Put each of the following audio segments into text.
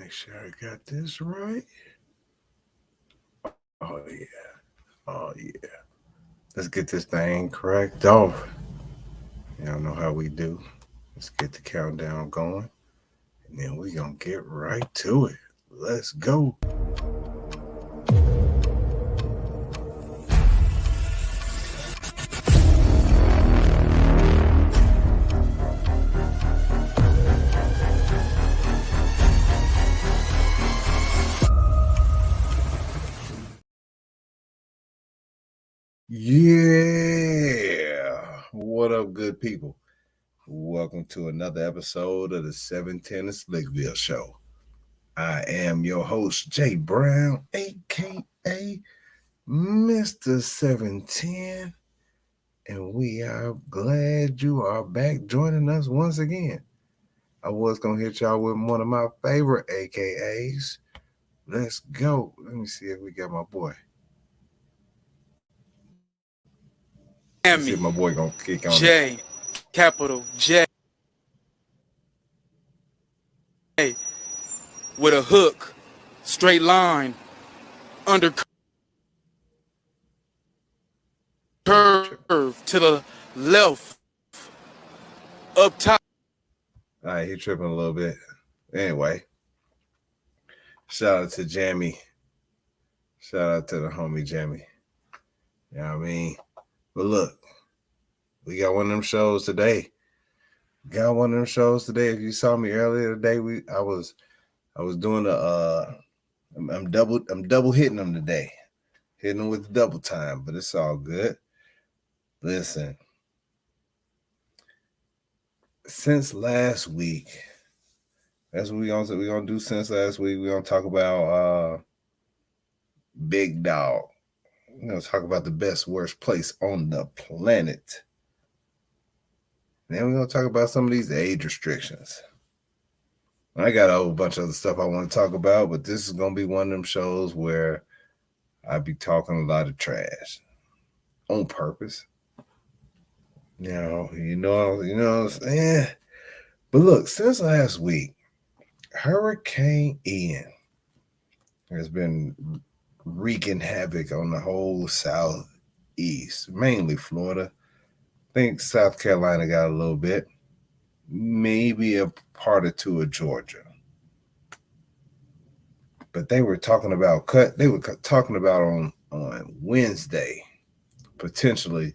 Make sure I got this right. Oh yeah. Oh yeah. Let's get this thing cracked off. Y'all know how we do. Let's get the countdown going. And then we gonna get right to it. Let's go. Yeah. What up, good people? Welcome to another episode of the 710 Slickville Show. I am your host, Jay Brown, aka Mr. 710. And we are glad you are back joining us once again. I was going to hit y'all with one of my favorite AKAs. Let's go. Let me see if we got my boy. Let's see if my boy going to kick on J, it. capital J, with a hook, straight line, under curve to the left, up top. All right, he tripping a little bit. Anyway, shout out to Jamie. Shout out to the homie Jamie. You know what I mean? But look, we got one of them shows today. If you saw me earlier today, I was doing I'm double hitting them today. Hitting them with the double time, but it's all good. Listen. Since last week, that's what we're gonna do since last week. We're gonna talk about Big Dog. We're gonna talk about the best, worst place on the planet. Then we're gonna talk about some of these age restrictions. I got a whole bunch of other stuff I want to talk about, but this is gonna be one of them shows where I be talking a lot of trash on purpose. You know what I'm saying? But look, since last week, Hurricane Ian has been wreaking havoc on the whole southeast, mainly Florida. I think South Carolina got a little bit, maybe a part or two of Georgia. But they were talking about on Wednesday, potentially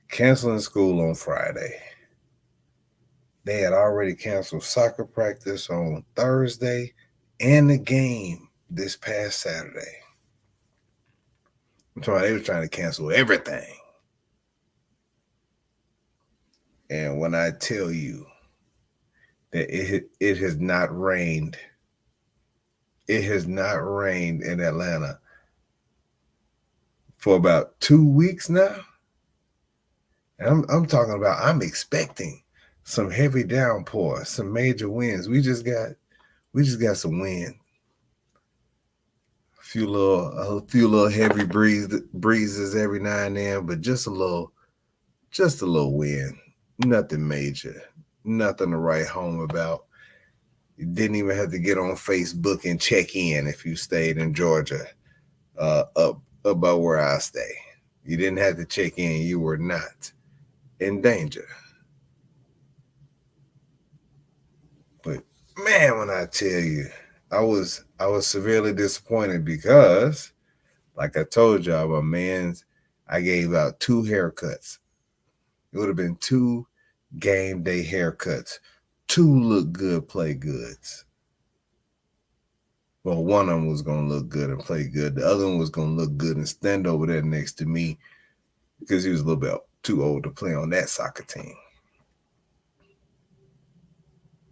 canceling school on Friday. They had already canceled soccer practice on Thursday and the game this past Saturday. I'm talking about they were trying to cancel everything. And when I tell you that it has not rained, in Atlanta for about 2 weeks now. And I'm talking about I'm expecting some heavy downpour, some major winds. We just got some wind. A few little heavy breezes every now and then, but just a little wind. Nothing major. Nothing to write home about. You didn't even have to get on Facebook and check in if you stayed in Georgia, up about where I stay. You didn't have to check in. You were not in danger. But man, when I tell you, I was severely disappointed because, like I told y'all, I gave out 2 haircuts. It would have been 2 game day haircuts. 2 look good, play goods. Well, one of them was going to look good and play good. The other one was going to look good and stand over there next to me because he was a little bit too old to play on that soccer team.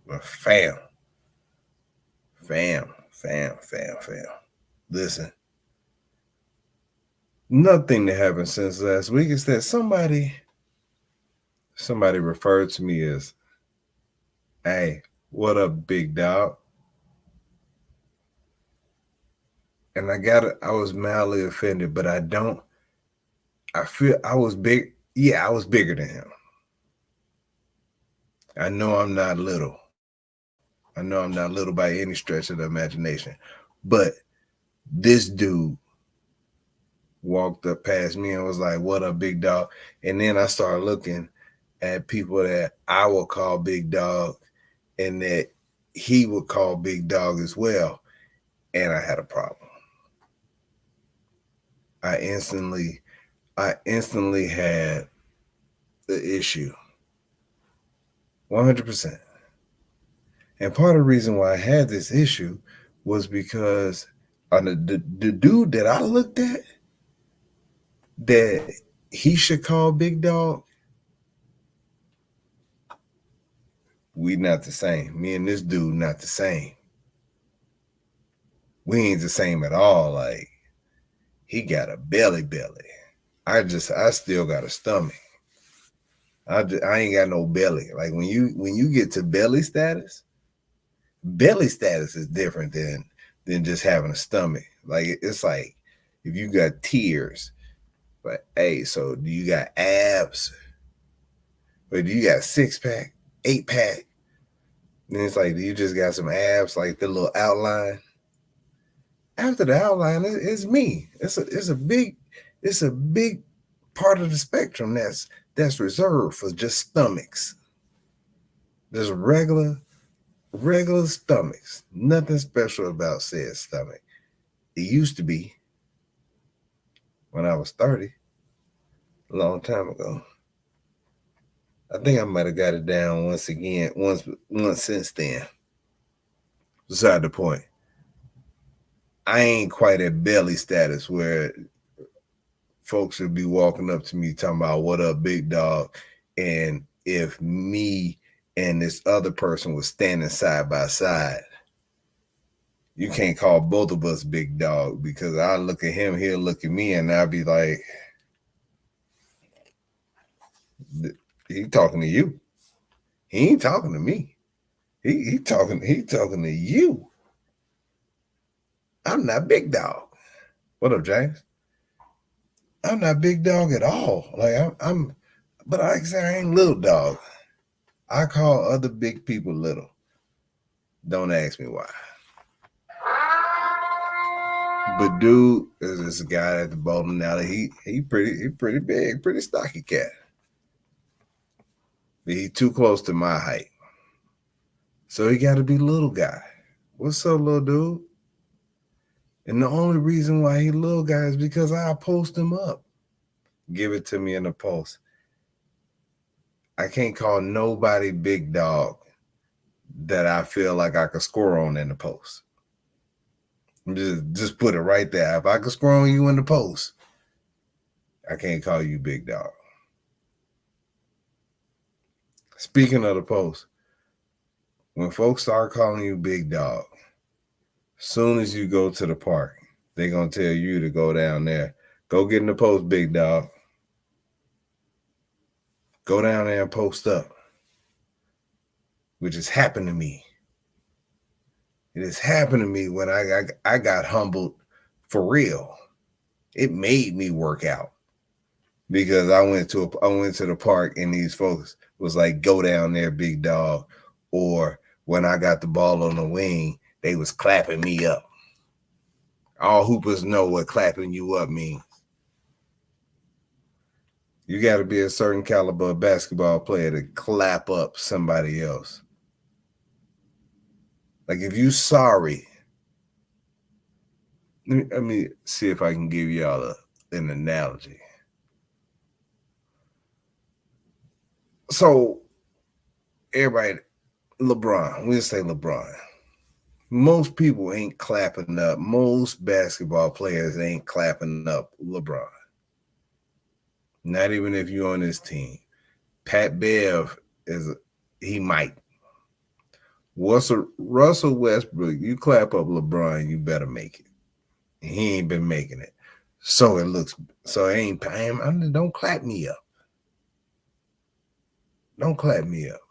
But fam. Listen. Nothing that happened since last week is that somebody referred to me as, "Hey, what up, big dog?" And I was mildly offended, but I feel I was big. Yeah, I was bigger than him. I know I'm not little. I know I'm not little by any stretch of the imagination, but this dude walked up past me and was like, "What up, big dog?" And then I started looking at people that I would call big dog and that he would call big dog as well. And I had a problem. I instantly had the issue. 100%. And part of the reason why I had this issue was because on the dude that I looked at that he should call big dog, we not the same. Me and this dude not the same. We ain't the same at all. Like, he got a belly. I still got a stomach. I ain't got no belly. Like when you get to belly status is different than just having a stomach. Like it's like if you got tears, but hey, so do you got abs? Or do you got 6-pack, 8-pack? Then it's like, do you just got some abs, like the little outline? After the outline, it's me. It's a big part of the spectrum that's reserved for just stomachs. Just regular stomachs. Nothing special about said stomach. It used to be when I was 30, a long time ago. I think I might have got it down once since then. Beside the point. I ain't quite at belly status where folks would be walking up to me talking about what up, big dog. And if me and this other person was standing side by side, you can't call both of us big dog because I look at him, he'll look at me, and I'll be like, he talking to you. He ain't talking to me. He talking to you. I'm not big dog. What up, James? I'm not big dog at all. Like I'm but I ain't little dog. I call other big people little. Don't ask me why. But dude is this guy at the bottom now that he pretty big, pretty stocky cat. But he too close to my height. So he gotta be little guy. What's up, little dude? And the only reason why he little guy is because I post him up. Give it to me in the post. I can't call nobody big dog that I feel like I could score on in the post. Just put it right there. If I could score on you in the post, I can't call you big dog. Speaking of the post, when folks start calling you big dog, soon as you go to the park, they're going to tell you to go down there. Go get in the post, big dog. Go down there and post up. Which has happened to me. It has happened to me when I got humbled for real. It made me work out because I went to the park and these folks was like, go down there, big dog. Or when I got the ball on the wing, they was clapping me up. All hoopers know what clapping you up means. You got to be a certain caliber of basketball player to clap up somebody else. Like if you sorry, let me see if I can give y'all an analogy. So everybody, LeBron, we'll say LeBron. Most people ain't clapping up. Most basketball players ain't clapping up LeBron. Not even if you're on his team. Pat Bev he might. Russell Westbrook, you clap up LeBron, you better make it. He ain't been making it. So it ain't time. Don't clap me up. Don't clap me up.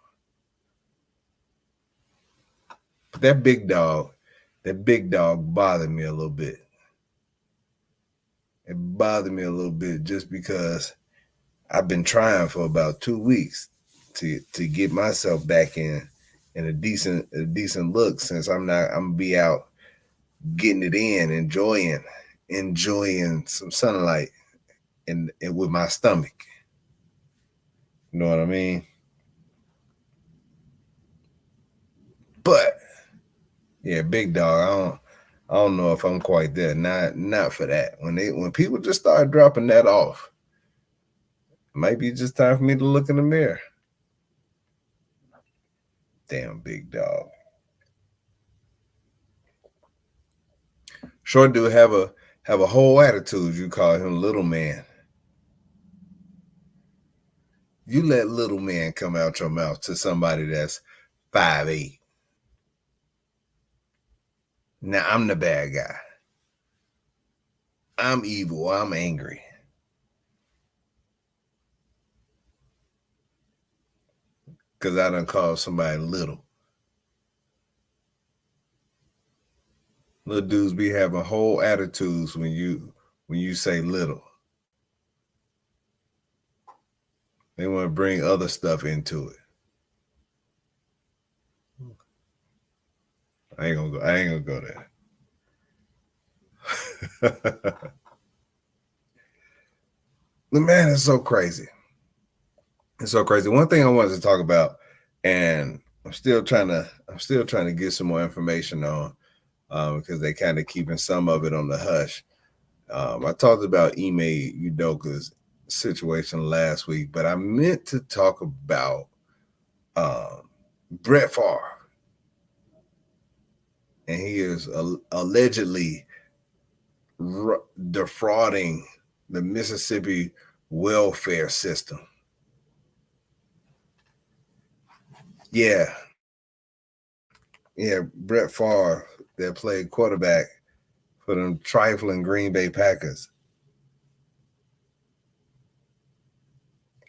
But that big dog bothered me a little bit. It bothered me a little bit just because I've been trying for about 2 weeks to get myself back in and a decent look, since I'm gonna be out getting it in, enjoying some sunlight and with my stomach. You know what I mean? But yeah, big dog, I don't know if I'm quite there. Not for that. When people just start dropping that off, it might be just time for me to look in the mirror. Damn big dog. Short dude have a whole attitude. You call him little man. You let little man come out your mouth to somebody that's 5'8". Now I'm the bad guy. I'm evil. I'm angry. Because I done called somebody little. Little dudes be having whole attitudes when you say little. They want to bring other stuff into it. I ain't gonna go there. The man is so crazy. It's so crazy. One thing I wanted to talk about, and I'm still trying to get some more information on, because they kind of keeping some of it on the hush. I talked about Ime Udoka's situation last week, but I meant to talk about Brett Favre, and he is allegedly defrauding the Mississippi welfare system. Yeah, Brett Favre, that played quarterback for them trifling Green Bay Packers.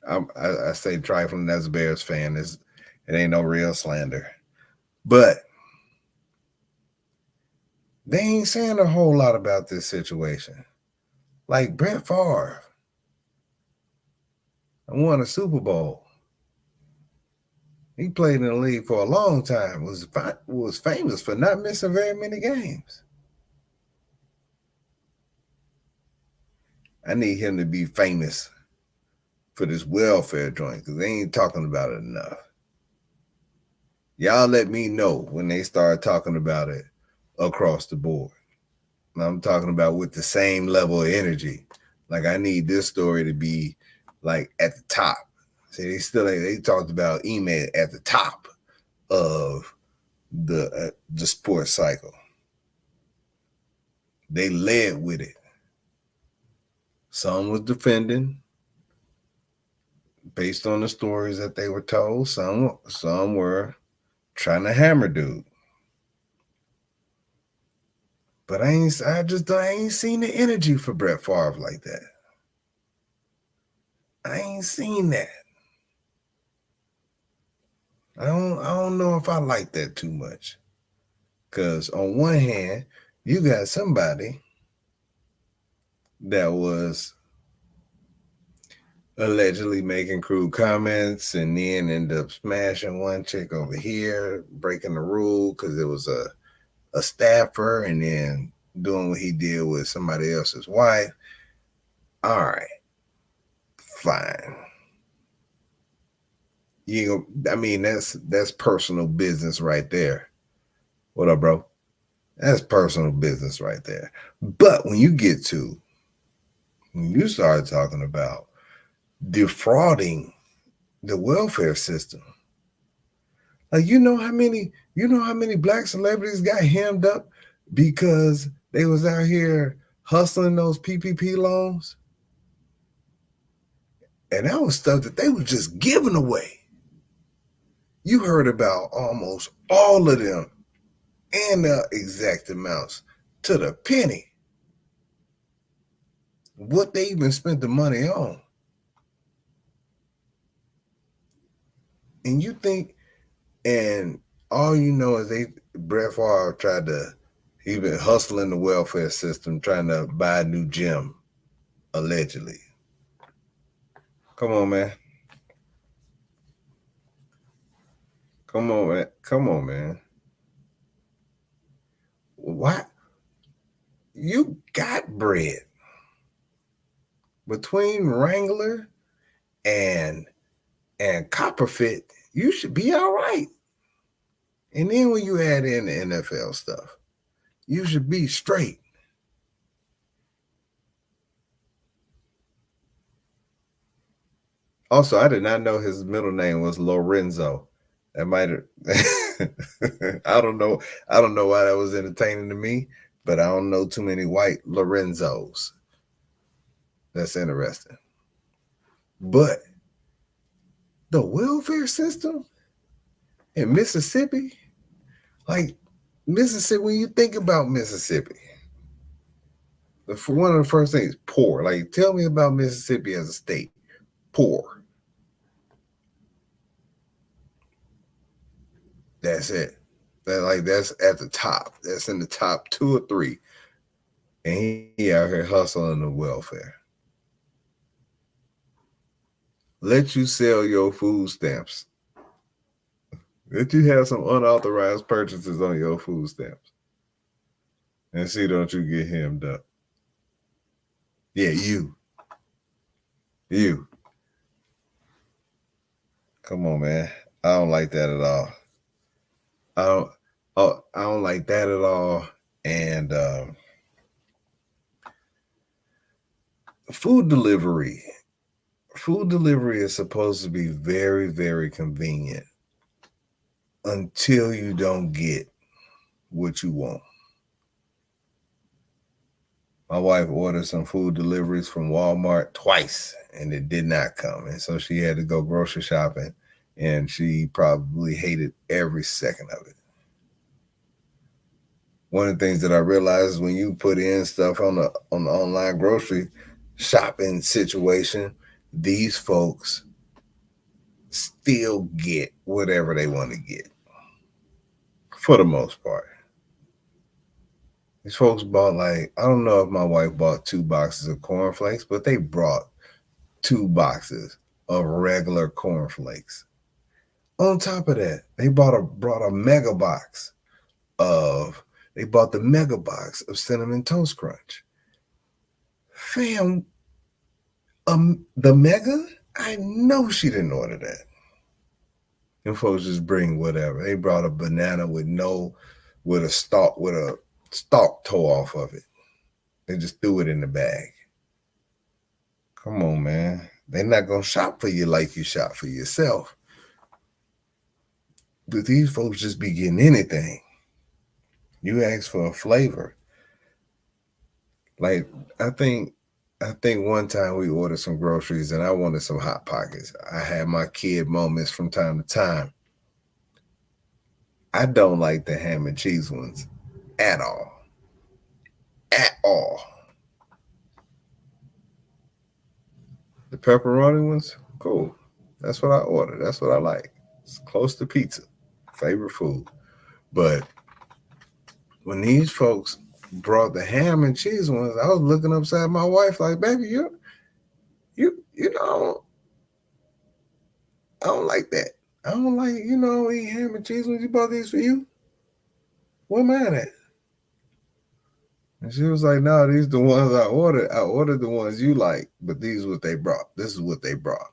I say trifling as a Bears fan. It ain't no real slander. But they ain't saying a whole lot about this situation. Like Brett Favre won a Super Bowl. He played in the league for a long time. Was famous for not missing very many games. I need him to be famous for this welfare joint, because they ain't talking about it enough. Y'all let me know when they start talking about it across the board. I'm talking about with the same level of energy. Like, I need this story to be like at the top. See, they talked about Ime at the top of the sports cycle. They led with it. Some was defending based on the stories that they were told. Some were trying to hammer dude. But I ain't seen the energy for Brett Favre like that. I ain't seen that. I don't know if I like that too much. Because on one hand, you got somebody that was allegedly making crude comments and then end up smashing one chick over here, breaking the rule because it was a staffer, and then doing what he did with somebody else's wife. All right, fine. That's personal business right there. What up, bro? That's personal business right there. But when you start talking about defrauding the welfare system, like you know how many black celebrities got hemmed up because they was out here hustling those PPP loans, and that was stuff that they were just giving away. You heard about almost all of them and the exact amounts to the penny. What they even spent the money on. And you think, and all you know is Brett Favre he been hustling the welfare system, trying to buy a new gym, allegedly. Come on, man. Come on, man. Come on, man. Why you got bread between Wrangler and Copperfit? You should be all right. And then when you add in the NFL stuff, you should be straight. Also, I did not know his middle name was Lorenzo. That might have I don't know. I don't know why that was entertaining to me, but I don't know too many white Lorenzos. That's interesting. But the welfare system in Mississippi, like Mississippi, when you think about Mississippi, one of the first things, poor. Like, tell me about Mississippi as a state. Poor. That's it. That's at the top. That's in the top 2 or 3. And he out here hustling the welfare. Let you sell your food stamps. Let you have some unauthorized purchases on your food stamps. And see, don't you get hemmed up. Yeah, you. Come on, man. I don't like that at all. I don't. I don't like that at all. And food delivery. Food delivery is supposed to be very, very convenient until you don't get what you want. My wife ordered some food deliveries from Walmart twice and it did not come. And so she had to go grocery shopping and she probably hated every second of it. One of the things that I realized is when you put in stuff on the online grocery shopping situation, these folks still get whatever they want to get for the most part. These folks bought, like, I don't know if my wife bought 2 boxes of cornflakes, but they brought 2 boxes of regular cornflakes. On top of that, they brought a mega box they bought the mega box of Cinnamon Toast Crunch. Fam, the mega? I know she didn't order that. And folks just bring whatever. They brought a banana with a stalk tore off of it. They just threw it in the bag. Come on, man. They're not gonna shop for you like you shop for yourself. But these folks just be getting anything. You ask for a flavor. Like, I think one time we ordered some groceries and I wanted some Hot Pockets. I had my kid moments from time to time. I don't like the ham and cheese ones at all. At all. The pepperoni ones, cool. That's what I ordered. That's what I like. It's close to pizza. Favorite food. But when these folks brought the ham and cheese ones, I was looking upside my wife like, baby, you know, I don't like that. I don't like, eat ham and cheese ones. You bought these for you? Where am I at? And she was like, no, these the ones I ordered. I ordered the ones you like, but these what they brought. This is what they brought.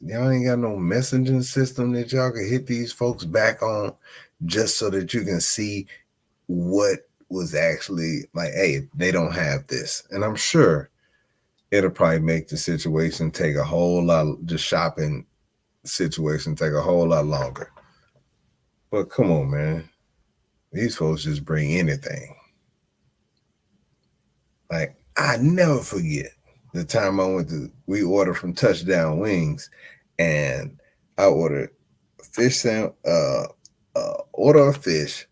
Y'all ain't got no messaging system that y'all can hit these folks back on just so that you can see what was actually like, hey, they don't have this. And I'm sure it'll probably make the situation take a whole lot, the shopping situation take a whole lot longer. But come on, man. These folks just bring anything. Like, I never forget the time we ordered from Touchdown Wings and I ordered order of fish,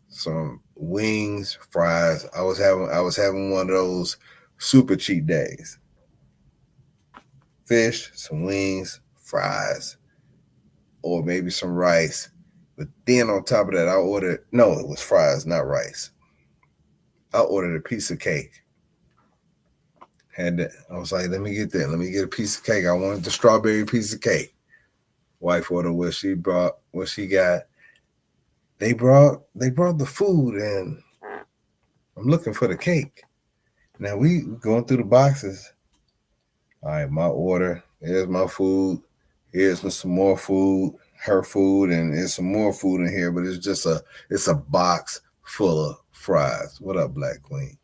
some wings, fries. I was having one of those super cheat days. Fish, some wings, fries, or maybe some rice. But then on top of that, it was fries, not rice. I ordered a piece of cake. Had that. I was like, let me get that. Let me get a piece of cake. I wanted the strawberry piece of cake. Wife ordered what she brought, what she got. They brought the food, and I'm looking for the cake. Now we going through the boxes. All right, my order. Here's my food. Here's some more food. Her food, and there's some more food in here, but it's a box full of fries. What up, Black Queen?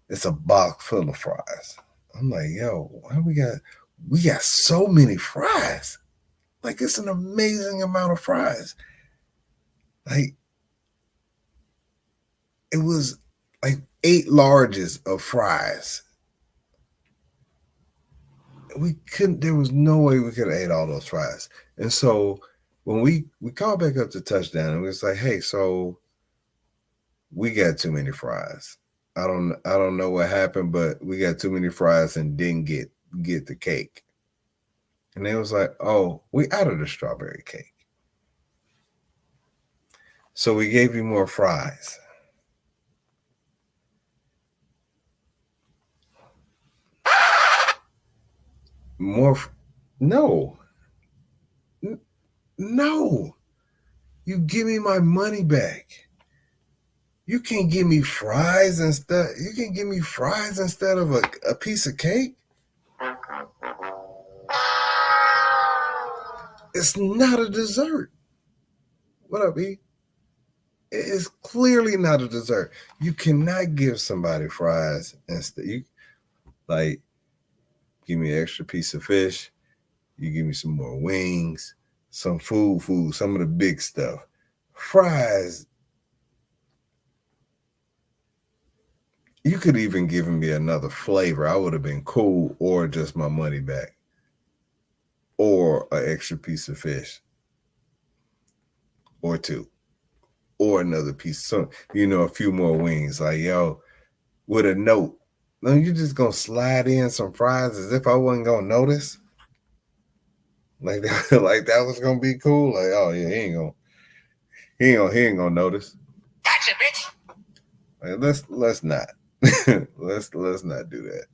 It's a box full of fries. I'm like, yo, why we got so many fries? Like it's an amazing amount of fries. Like it was like 8 larges of fries. We couldn't. There was no way we could have ate all those fries. And so when we called back up to touchdown, and we was like, hey, so we got too many fries. I don't know what happened, but we got too many fries and didn't get the cake. And they was like, oh, we out of the strawberry cake. So we gave you more fries. More no. No. You give me my money back. You can't give me fries instead. You can give me fries instead of a piece of cake. It's not a dessert. What up, E? It is clearly not a dessert. You cannot give somebody fries instead. You like give me an extra piece of fish. You give me some more wings, some food, some of the big stuff. Fries. You could even given me another flavor. I would have been cool, or just my money back, or an extra piece of fish, or two, or another piece. So a few more wings. Like yo, with a note. No, you just gonna slide in some fries as if I wasn't gonna notice. Like that, like that was gonna be cool. Like, oh yeah, he ain't gonna notice. Gotcha, bitch. Like, let's not. let's not do that.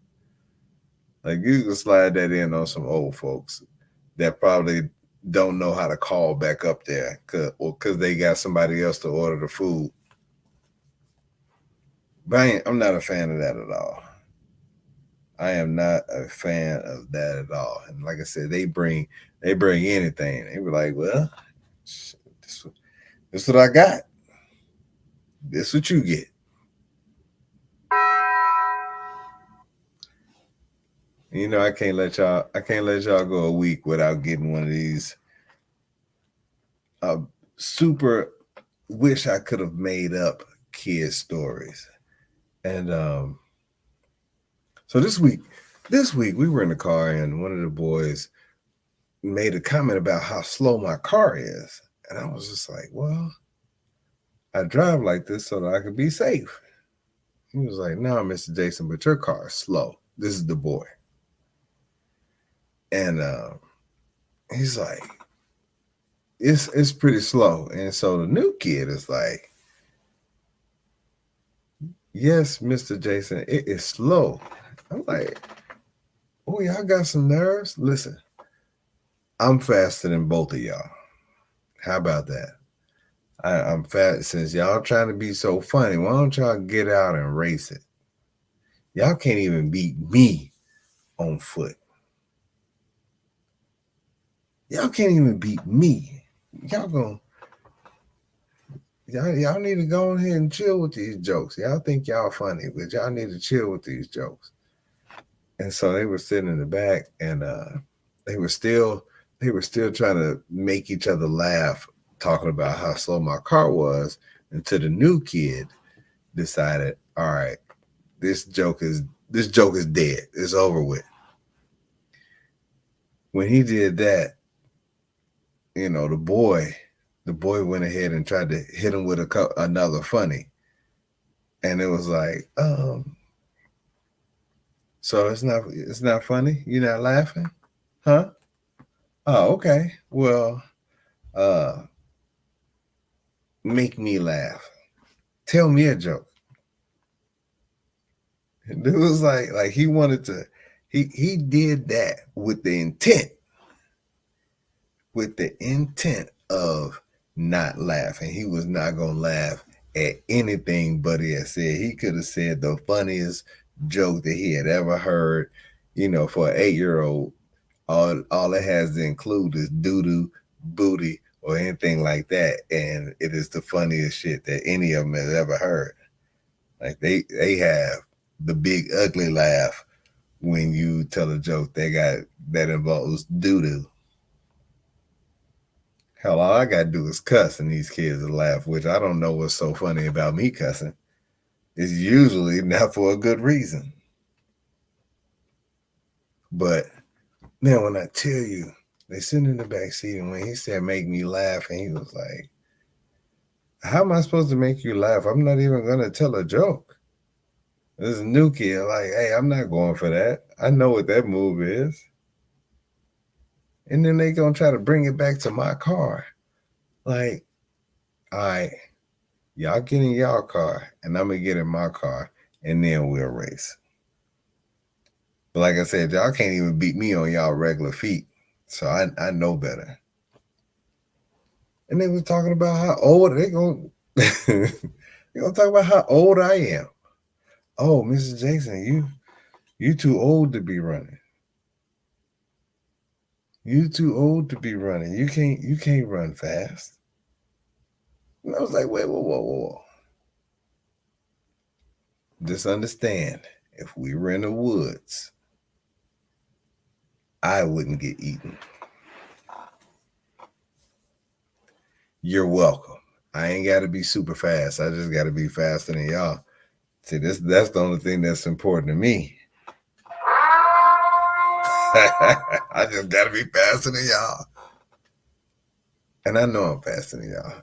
Like you can slide that in on some old folks that probably don't know how to call back up there because they got somebody else to order the food. But I'm not a fan of that at all. I am not a fan of that at all. And like I said, they bring anything. They were like, well, this is what I got. This is what you get. I can't let y'all go a week without getting one of these super wish I could have made up kid stories. And so this week we were in the car and one of the boys made a comment about how slow my car is. And I was just like, well, I drive like this so that I could be safe. He was like, no, Mr. Jason, but your car is slow. This is the boy. And he's like, it's pretty slow. And so the new kid is like, yes, Mr. Jason, it is slow. I'm like, oh, y'all got some nerves? Listen, I'm faster than both of y'all. How about that? I'm fast. Since y'all trying to be so funny, why don't y'all get out and race it? Y'all can't even beat me on foot. Y'all can't even beat me. Y'all need to go ahead and chill with these jokes. Y'all think y'all funny, but y'all need to chill with these jokes. And so they were sitting in the back, and they were still trying to make each other laugh, talking about how slow my car was, until the new kid decided, all right, this joke is dead. It's over with. When he did that, the boy went ahead and tried to hit him with another funny. And it was like, so it's not funny? You're not laughing? Huh? Oh, okay. Well, make me laugh. Tell me a joke. It was like he wanted to, he did that with the intent of not laughing. He was not gonna laugh at anything Buddy had said. He could have said the funniest joke that he had ever heard. For an 8-year-old, all it has to include is doo-doo, booty, or anything like that, and it is the funniest shit that any of them has ever heard. Like they have the big ugly laugh when you tell a joke that involves doo-doo. Hell, all I gotta do is cuss and these kids will laugh, which I don't know what's so funny about me cussing. It's usually not for a good reason. But then when I tell you, they sitting in the back seat, and when he said make me laugh, and he was like, how am I supposed to make you laugh? I'm not even gonna tell a joke. This new kid, like, hey, I'm not going for that. I know what that move is. And then they gonna try to bring it back to my car. Like, all right, y'all get in y'all car, and I'm gonna get in my car, and then we'll race. But like I said, y'all can't even beat me on y'all regular feet. So I know better. And they was talking about how old they gonna talk about how old I am. Oh, Mrs. Jackson, you too old to be running. You too old to be running. You can't run fast. And I was like, wait, whoa. Just understand, if we were in the woods, I wouldn't get eaten. You're welcome. I ain't got to be super fast. I just got to be faster than y'all. See, that's the only thing that's important to me. I just got to be faster than y'all. And I know I'm faster than y'all.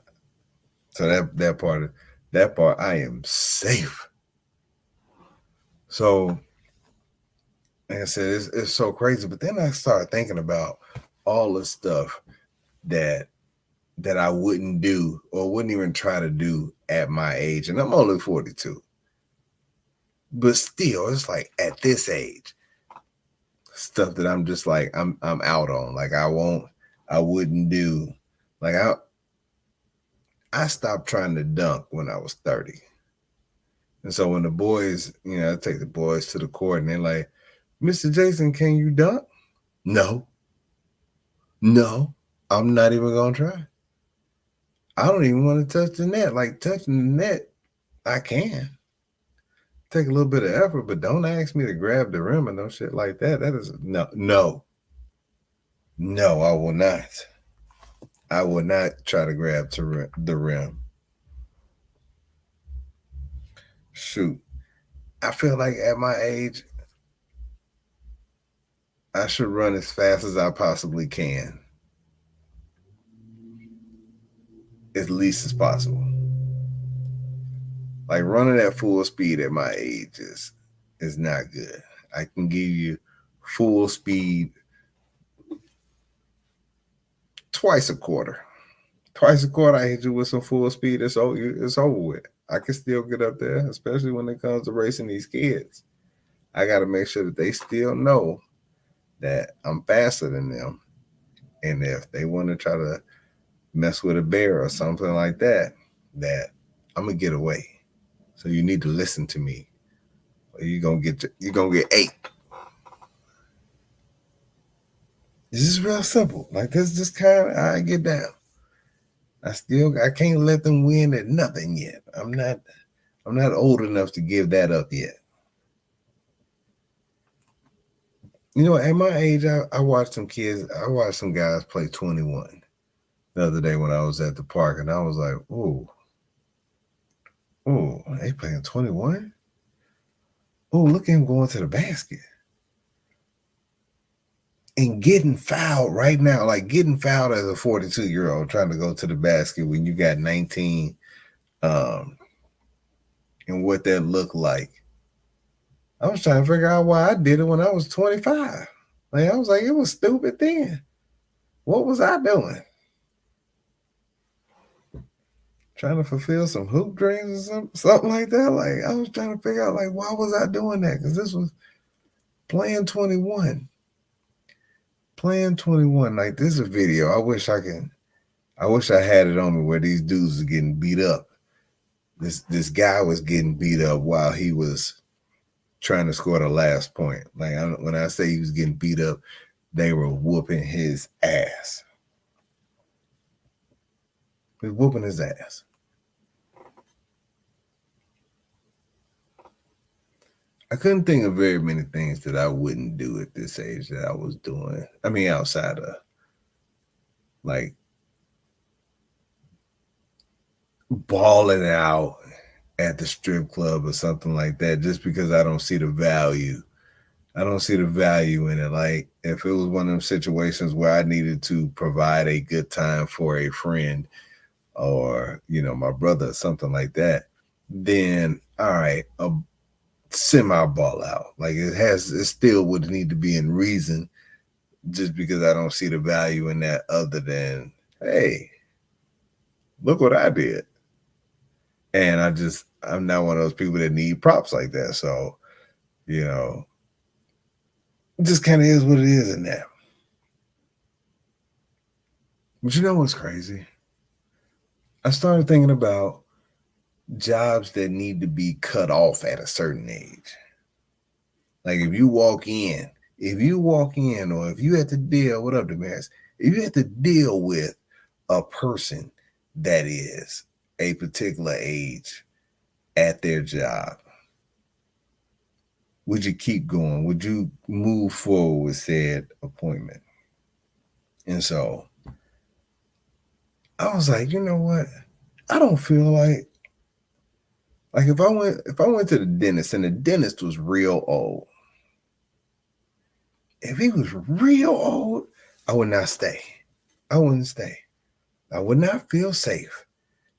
So that part, I am safe. So, like I said, it's so crazy. But then I started thinking about all the stuff that I wouldn't do or wouldn't even try to do at my age. And I'm only 42. But still, it's like at this age, stuff that I'm just like, I'm out on. Like I wouldn't do. Like I stopped trying to dunk when I was 30. And so when the boys, I take the boys to the court and they're like, Mr. Jason, can you dunk? No, I'm not even going to try. I don't even want to touch the net. Like touching the net, I can. Take a little bit of effort, but don't ask me to grab the rim and no shit like that. That is no, I will not. I will not try to grab the rim. Shoot. I feel like at my age, I should run as fast as I possibly can. As least as possible. Like running at full speed at my age is not good. I can give you full speed twice a quarter. Twice a quarter, I hit you with some full speed. It's over with. I can still get up there, especially when it comes to racing these kids. I got to make sure that they still know that I'm faster than them. And if they want to try to mess with a bear or something like that, that I'm going to get away. So you need to listen to me. Or you're going to get 8. It's just real simple. Like this just kind of I get down. I can't let them win at nothing yet. I'm not old enough to give that up yet. At my age, I watched some guys play 21 the other day when I was at the park, and I was like, ooh, they playing 21? Oh, look at him going to the basket. And getting fouled right now, like getting fouled as a 42-year-old trying to go to the basket when you got 19, and what that looked like. I was trying to figure out why I did it when I was 25. Like I was like, it was stupid then. What was I doing? trying to fulfill some hoop dreams or something like that. Like I was trying to figure out like why was I doing that? Because this was playing 21. Playing 21. Like this is a video. I wish I had it on me where these dudes are getting beat up. This guy was getting beat up while he was trying to score the last point. Like when I say he was getting beat up, they were whooping his ass. They were whooping his ass. I couldn't think of very many things that I wouldn't do at this age that I was doing. I mean, outside of like balling out at the strip club or something like that, just because I don't see the value. I don't see the value in it. Like if it was one of them situations where I needed to provide a good time for a friend or, my brother or something like that, then all right, a semi ball out. Like it still would need to be in reason, just because I don't see the value in that other than, hey, look what I did. And I'm not one of those people that need props like that. So, it just kind of is what it is in that. But you know what's crazy? I started thinking about jobs that need to be cut off at a certain age. Like if you walk in, or if you have to deal, what up, Damaris? If you have to deal with a person that is a particular age at their job, would you keep going? Would you move forward with said appointment? And so I was like, you know what? I don't feel like if I went to the dentist and the dentist was real old, if he was real old, I would not stay. I wouldn't stay. I would not feel safe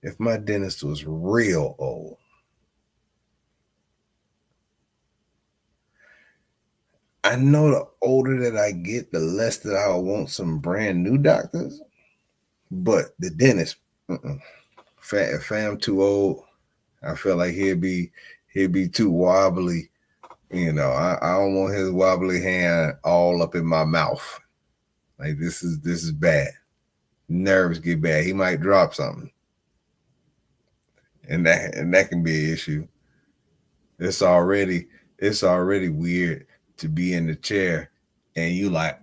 if my dentist was real old. I know the older that I get, the less that I want some brand new doctors. But the dentist, if I'm too old, I feel like he'd be too wobbly. I don't want his wobbly hand all up in my mouth. Like this is bad. Nerves get bad. He might drop something, and that can be an issue. It's already weird to be in the chair and you like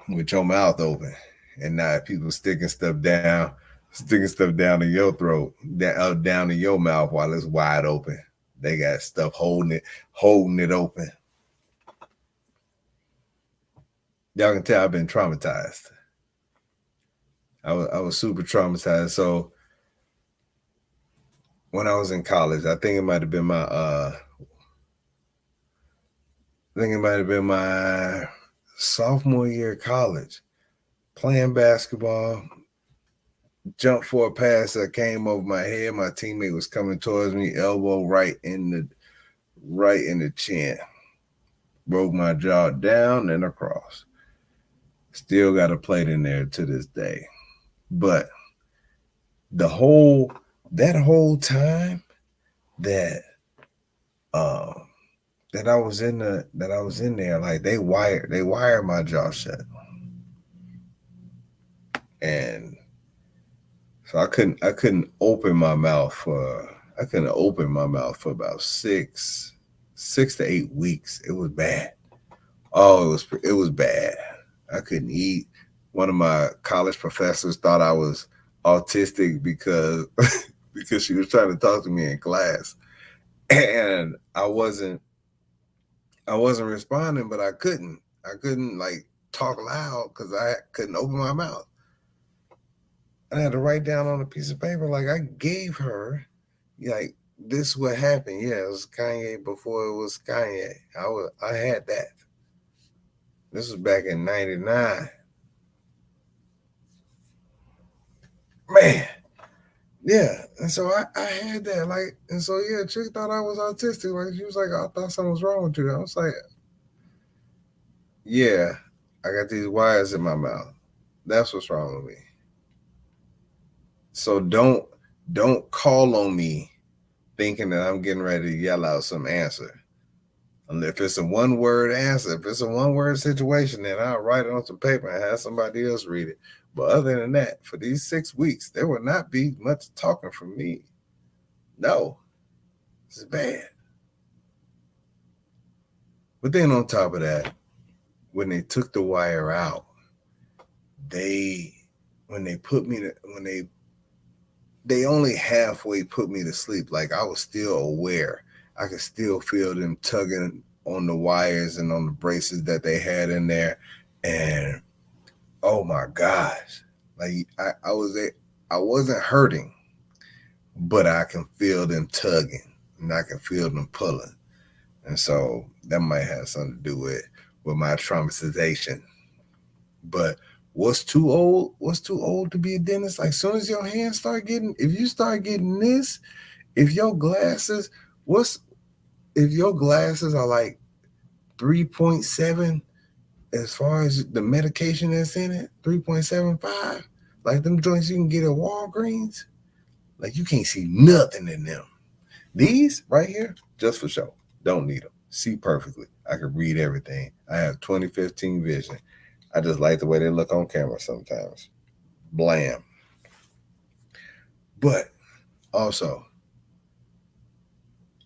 with your mouth open, and now people sticking stuff down in your throat, down in your mouth while it's wide open. They got stuff holding it open. Y'all can tell I've been traumatized. I was super traumatized. So when I was in college, I think it might have been my sophomore year of college, playing basketball, jumped for a pass that came over my head. My teammate was coming towards me, elbow right in the chin. Broke my jaw down and across. Still got a plate in there to this day. But that whole time that I was in there, like they wired my jaw shut. And so I couldn't open my mouth for about 6 to 8 weeks. It was bad. Oh, it was bad. I couldn't eat. One of my college professors thought I was autistic because she was trying to talk to me in class, and I wasn't responding, but I couldn't like talk loud because I couldn't open my mouth. I had to write down on a piece of paper, like I gave her, like, this is what happened. Yeah, it was Kanye before it was Kanye. I had that. This was back in 99. Man. Yeah. And so I had that. Like, and so yeah, chick thought I was autistic. Like, she was like, I thought something was wrong with you. I was like, yeah, I got these wires in my mouth. That's what's wrong with me. So don't call on me thinking that I'm getting ready to yell out some answer. And if it's a one word answer, if it's a one word situation, then I'll write it on some paper and have somebody else read it. But other than that, for these 6 weeks, there will not be much talking from me. No, it's bad. But then on top of that, when they took the wire out, when they only halfway put me to sleep. Like I was still aware. I could still feel them tugging on the wires and on the braces that they had in there. And oh my gosh. Like I wasn't hurting, but I can feel them tugging and I can feel them pulling. And so that might have something to do with my traumatization. But what's too old? What's too old to be a dentist? Like, soon as your hands start getting, if you start getting this, if your glasses, if your glasses are like 3.7 as far as the medication that's in it, 3.75, like them joints you can get at Walgreens, like you can't see nothing in them. These right here, just for show, don't need them. See perfectly. I can read everything. I have 2015 vision. I just like the way they look on camera sometimes. Blam. But also,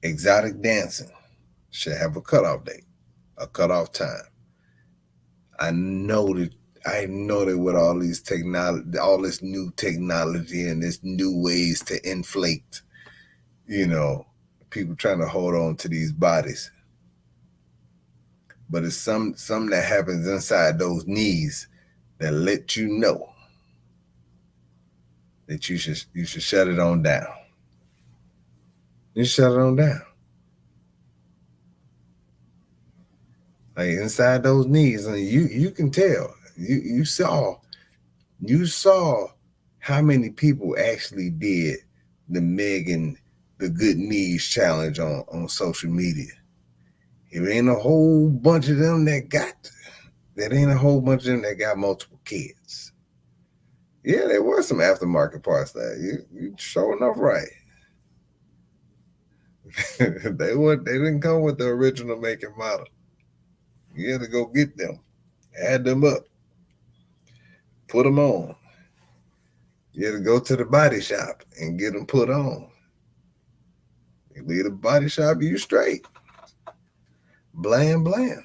exotic dancing should have a cutoff date, a cutoff time. I know that with all these technology, all this new technology and this new ways to inflate, people trying to hold on to these bodies. But it's something that happens inside those knees that let you know that you should shut it on down. You shut it on down. Like inside those knees, and you can tell. You saw how many people actually did the Megan the Good Knees challenge on social media. It ain't a whole bunch of them that ain't a whole bunch of them that got multiple kids. Yeah, there were some aftermarket parts there. You sure enough right. They didn't come with the original make and model. You had to go get them, add them up, put them on. You had to go to the body shop and get them put on. You leave the body shop, you straight. Blam, blam.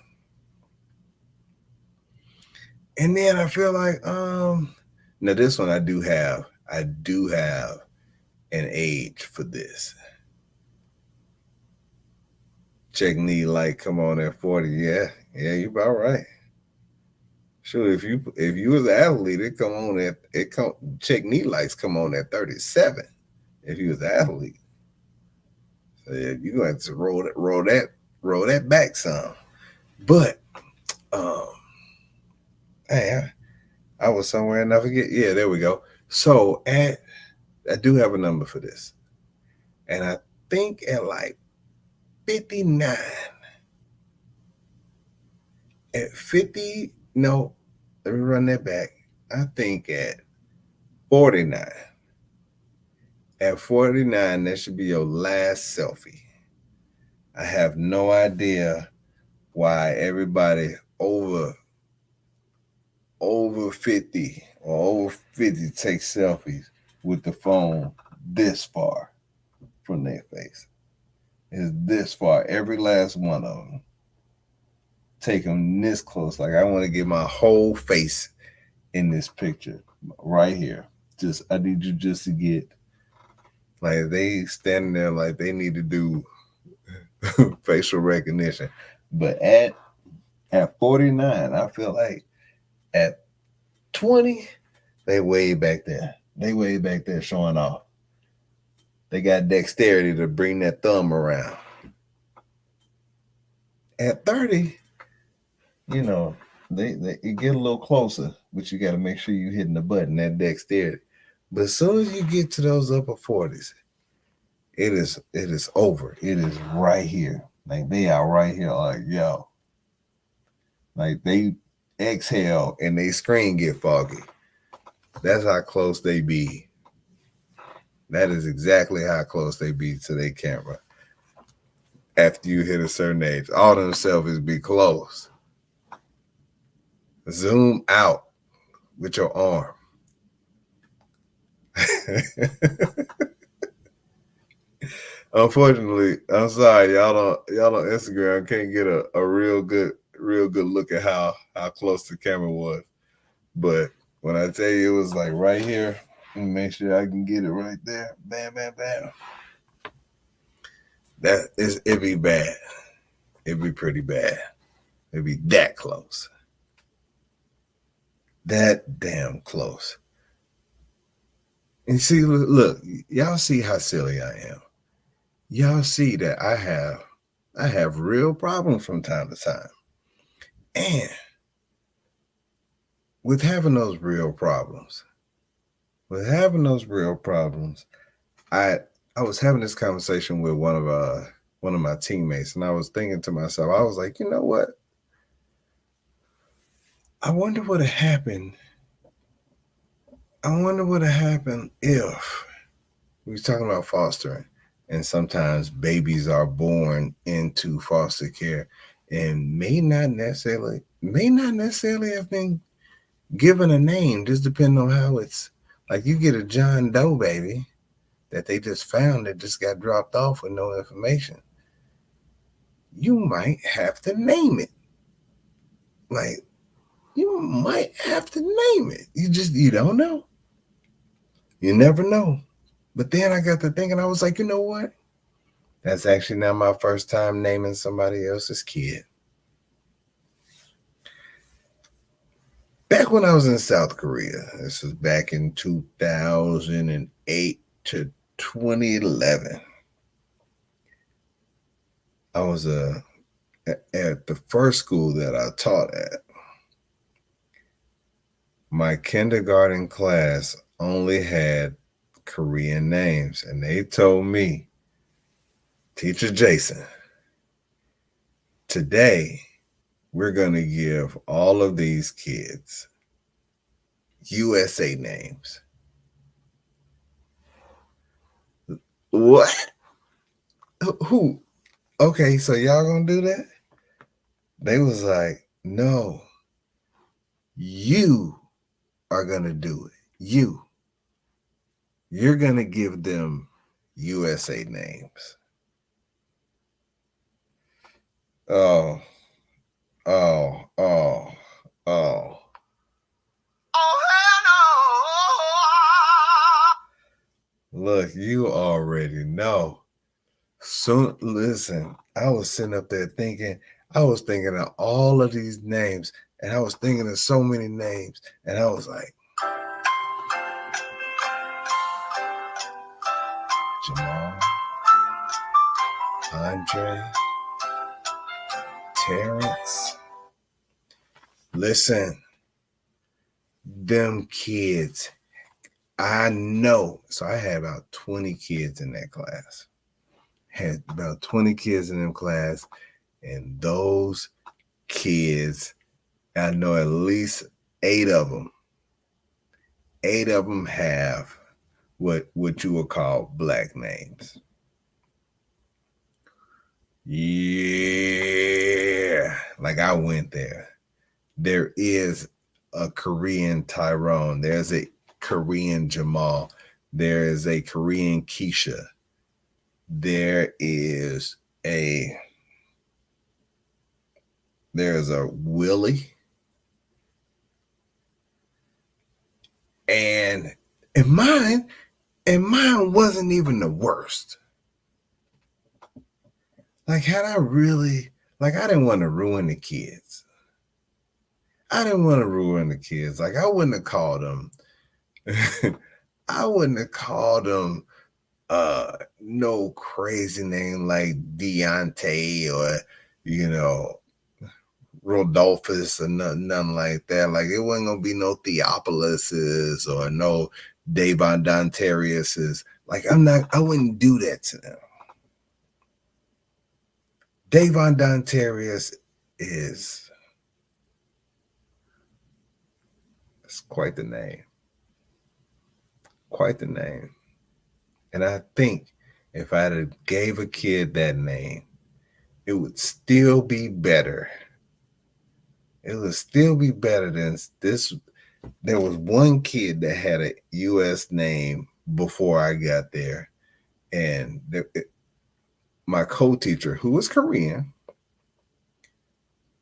And then I feel like, now this one I do have an age for this. Check knee light come on at 40. Yeah, you about right. Sure, if you was an athlete, check knee lights come on at 37. If you was an athlete, so yeah, you gonna have to roll that back some. But hey, I was somewhere and I forget. Yeah, there we go. So I do have a number for this, and I think at like 59. At 50, no, let me run that back. I think at 49. At 49, that should be your last selfie. I have no idea why everybody over 50 or over 50 takes selfies with the phone this far from their face. It's this far, every last one of them. Take them this close. Like I want to get my whole face in this picture right here. I need you just to get, like they standing there like they need to do facial recognition. But at 49, I feel like at 20, they way back there. They way back there showing off. They got dexterity to bring that thumb around. At 30, they get a little closer, but you got to make sure you're hitting the button, that dexterity. But as soon as you get to those upper 40s, it is over. It is right here. Like they are right here. Like, yo. Like they exhale and they screen get foggy. That's how close they be That is exactly how close they be to their camera. After you hit a certain age, all them selfies be close. Zoom out with your arm. Unfortunately, I'm sorry, y'all on Instagram can't get a real good look at how close the camera was. But when I tell you it was like right here, let me make sure I can get it right there. Bam, bam, bam. It'd be bad. It'd be pretty bad. It'd be that close. That damn close. And see, look, y'all see how silly I am. Y'all see that I have real problems from time to time. And with having those real problems, I was having this conversation with one of my teammates, and I was thinking to myself, I was like, you know what? I wonder what would have happened. If we was talking about fostering, and sometimes babies are born into foster care and may not necessarily have been given a name, just depending on how it's like. You get a John Doe baby that they just found that just got dropped off with no information. You might have to name it. Like, you might have to name it. You don't know. You never know. But then I got to thinking, I was like, you know what? That's actually not my first time naming somebody else's kid. Back when I was in South Korea, this was back in 2008 to 2011. I was at the first school that I taught at. My kindergarten class only had Korean names, and they told me, Teacher Jason, today we're going to give all of these kids USA names. What? Who? Okay, so y'all gonna do that? They was like, no, you are gonna do it. You're gonna give them USA names. Oh, oh, oh, oh. Oh, hell no. Look, you already know. So listen, I was sitting up there thinking, I was thinking of all of these names, and I was thinking of so many names, and I was like, Jamal, Andre, Terrence. Listen, them kids, I know. So I had about 20 kids in that class. Had about 20 kids in them class, and those kids, I know at least 8 of them. 8 of them have what you would call black names. Yeah, like I went there. There is a Korean Tyrone. There's a Korean Jamal. There is a Korean Keisha. There's a Willie. And mine wasn't even the worst. Like, had I really, like, I didn't want to ruin the kids. Like, I wouldn't have called them, no crazy name like Deontay or, Rodolphus or nothing like that. Like, it wasn't going to be no Theopoluses or no Davon Dontariuses. Like, I wouldn't do that to them. Davon Dontarius it's quite the name. Quite the name. And I think if I'd have gave a kid that name, it would still be better. It would still be better than this. There was one kid that had a U.S. name before I got there. And my co-teacher, who was Korean,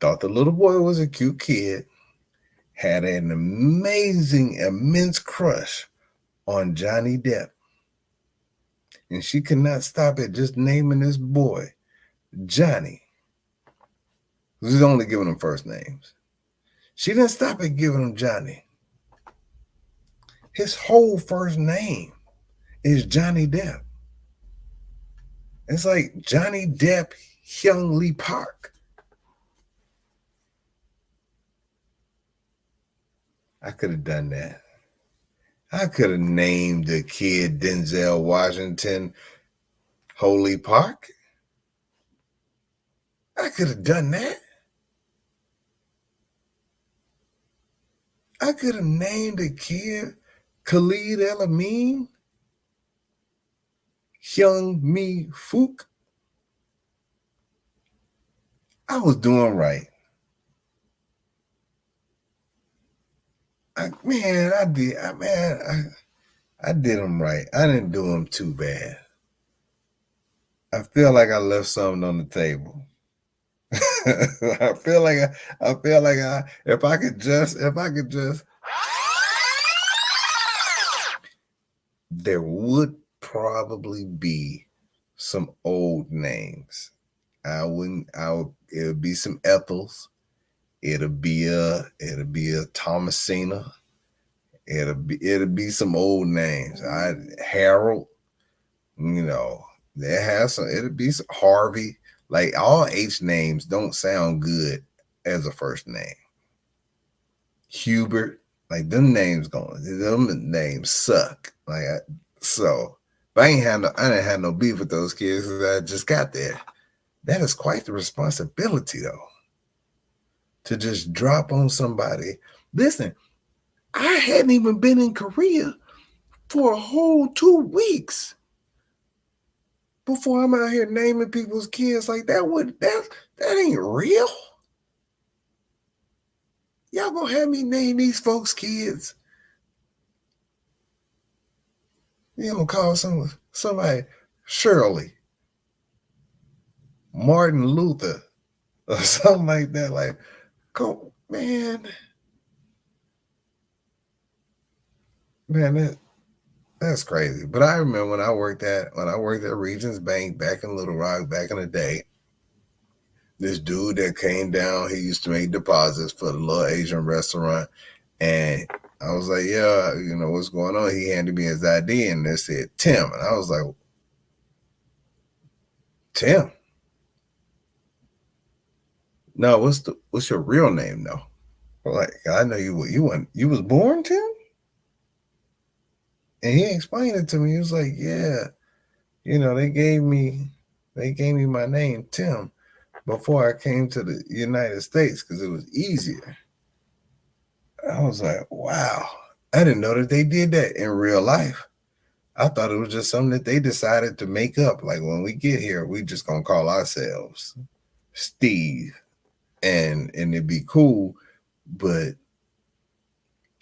thought the little boy was a cute kid, had an amazing, immense crush on Johnny Depp. And she could not stop at just naming this boy Johnny. She's only giving him first names. She didn't stop at giving him Johnny. His whole first name is Johnny Depp. It's like Johnny Depp Hyung Lee Park. I could have done that. I could have named the kid Denzel Washington Holy Park. I could have done that. I could have named a kid Khalid El Amin Hyung Mi Fook. I was doing right. I did them right. I didn't do them too bad. I feel like I left something on the table. I feel like if I could just, there would probably be some old names. It would be some Ethels. It'll be a Thomasina. It'll be some old names. Harold, it'll be some Harvey. Like all H names don't sound good as a first name. Hubert, like them names suck. But I didn't have no beef with those kids because I just got there. That is quite the responsibility though. To just drop on somebody. Listen, I hadn't even been in Korea for a whole 2 weeks before I'm out here naming people's kids like that. That ain't real. Y'all gonna have me name these folks' kids? You gonna call somebody Shirley, Martin Luther, or something like that? Like, go, man, that's crazy. But I remember when I worked at Regions Bank back in Little Rock back in the day. This dude that came down, he used to make deposits for the little Asian restaurant, and I was like, yeah, what's going on? He handed me his ID, and they said Tim, and I was like, Tim? No, what's your real name though? Like, I know you was born Tim? And he explained it to me. He was like, yeah, they gave me my name, Tim, before I came to the United States because it was easier. I was like, wow, I didn't know that they did that in real life. I thought it was just something that they decided to make up. Like when we get here, we just gonna call ourselves Steve and it'd be cool. But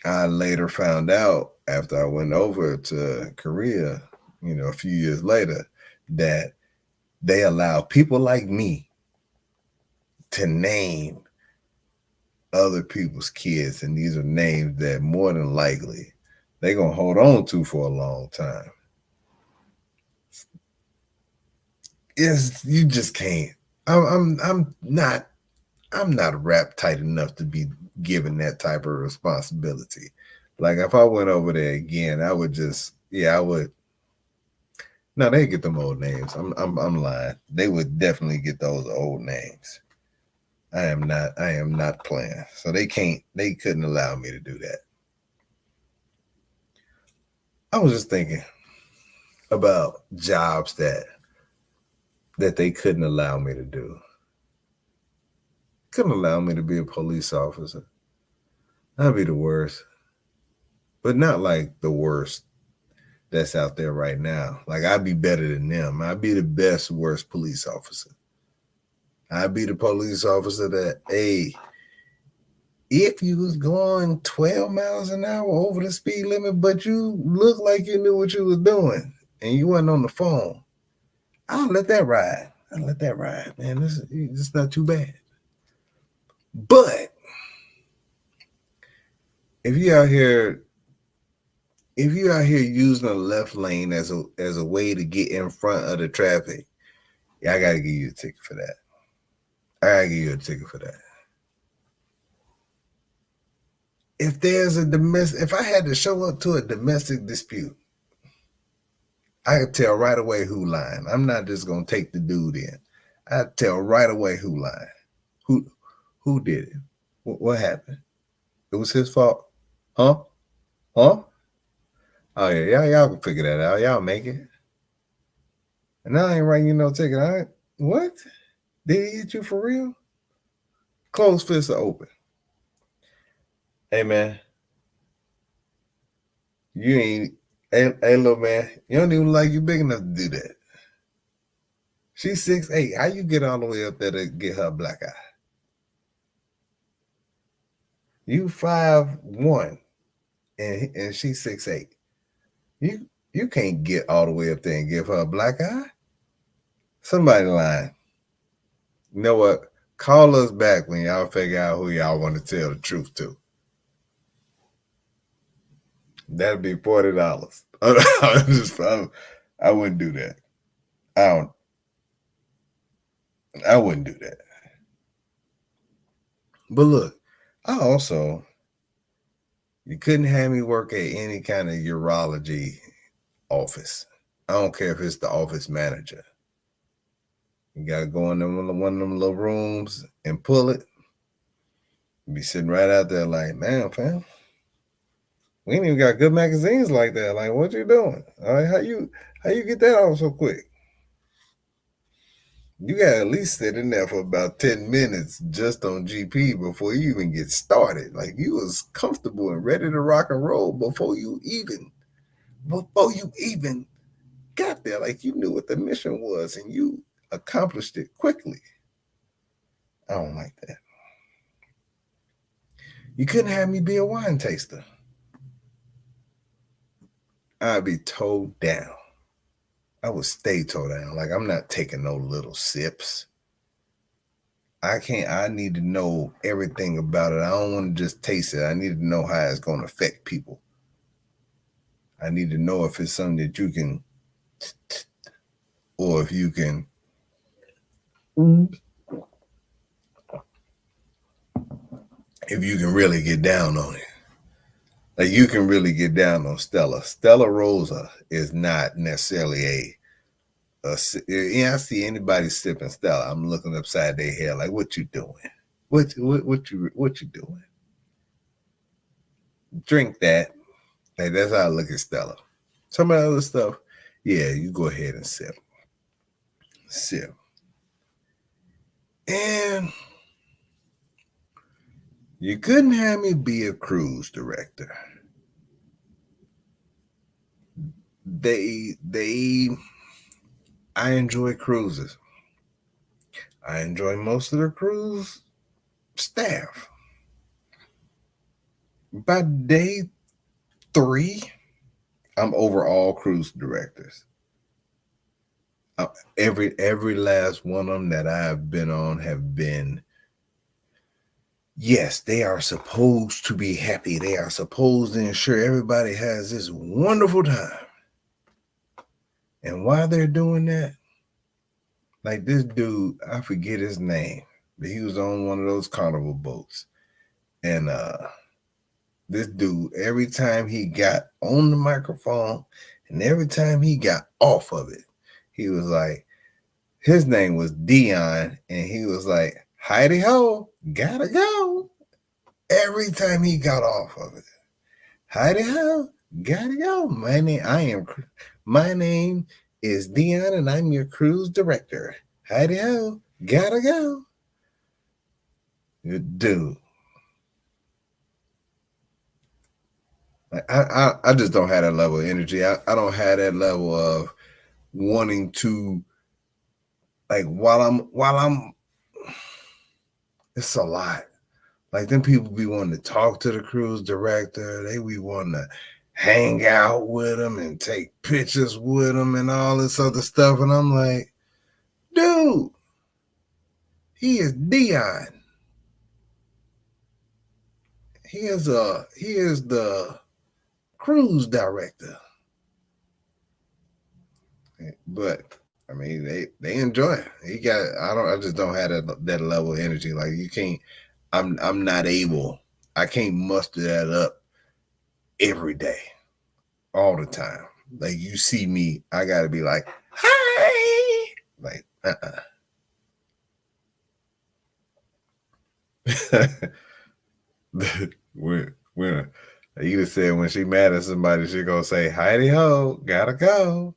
I later found out after I went over to Korea, a few years later, that they allow people like me to name other people's kids, and these are names that more than likely they're gonna hold on to for a long time. You just can't. I'm not wrapped tight enough to be given that type of responsibility. Like if I went over there again, I would I would. No, they get them old names. I'm lying. They would definitely get those old names. I am not playing. So they couldn't allow me to do that. I was just thinking about jobs that they couldn't allow me to do. Couldn't allow me to be a police officer. That'd be the worst. But not like the worst. that's out there right now. Like, I'd be better than them. I'd be the best, worst police officer. I'd be the police officer that, hey, if you was going 12 miles an hour over the speed limit, but you looked like you knew what you was doing and you wasn't on the phone, I'll let that ride. I'll let that ride, man. It's not too bad. But if you out here using the left lane as a way to get in front of the traffic, yeah, I gotta give you a ticket for that. If I had to show up to a domestic dispute, I could tell right away who lying. I'm not just gonna take the dude in. I'd tell right away who lying. Who did it? What happened? It was his fault. Huh? Oh yeah, y'all can figure that out. Y'all make it. And I ain't writing you no ticket. All right. What? Did he hit you for real? Closed fists are open. Hey man, you ain't. Hey little man, you don't even like you big enough to do that. She's 6'8". How you get all the way up there to get her black eye? You 5'1", and she's 6'8". You can't get all the way up there and give her a black eye. Somebody lying. You know what? Call us back when y'all figure out who y'all want to tell the truth to. That'd be $40. I wouldn't do that. I wouldn't do that. But look, you couldn't have me work at any kind of urology office. I don't care if it's the office manager. You gotta go in one of them little rooms and pull it. Be sitting right out there like, man, fam, we ain't even got good magazines like that. Like, what you doing? All right, how you get that off so quick? You got to at least sit in there for about 10 minutes just on GP before you even get started. Like, you was comfortable and ready to rock and roll before you even got there. Like, you knew what the mission was and you accomplished it quickly. I don't like that. You couldn't have me be a wine taster. I'd be towed down. I would stay towed down. Like, I'm not taking no little sips. I need to know everything about it. I don't want to just taste it. I need to know how it's going to affect people. I need to know if it's something that you can, or if you can, really get down on it. Like, you can really get down on Stella. Stella Rosa is not necessarily I see anybody sipping Stella, I'm looking upside their head like, what you doing? What you doing? Drink that. Like, that's how I look at Stella. Some of the other stuff, yeah, you go ahead and sip. And you couldn't have me be a cruise director. I enjoy cruises. I enjoy most of the cruise staff. By day 3, I'm over all cruise directors. Every last one of them that I've been on have been, yes, they are supposed to be happy. They are supposed to ensure everybody has this wonderful time. And while they're doing that, like this dude, I forget his name, but he was on one of those carnival boats. And this dude, every time he got on the microphone and every time he got off of it, he was like, his name was Dion, and he was like, Heidi ho, gotta go. Every time he got off of it, Heidi ho, gotta go. My name is Dion, and I'm your cruise director. Heidi ho, gotta go. Dude. Like, I just don't have that level of energy. I don't have that level of wanting to, like, while I'm it's a lot. Like, them people be wanting to talk to the cruise director. They be wanting to hang out with them and take pictures with them and all this other stuff. And I'm like, dude, he is Dion. He is the cruise director. But I mean, they enjoy it. I just don't have that level of energy. Like, you can't. I'm not able. I can't muster that up every day, all the time. Like, you see me, I gotta be like, hi, like, when Aida said when she mad at somebody, she gonna say, "Heidi ho, gotta go."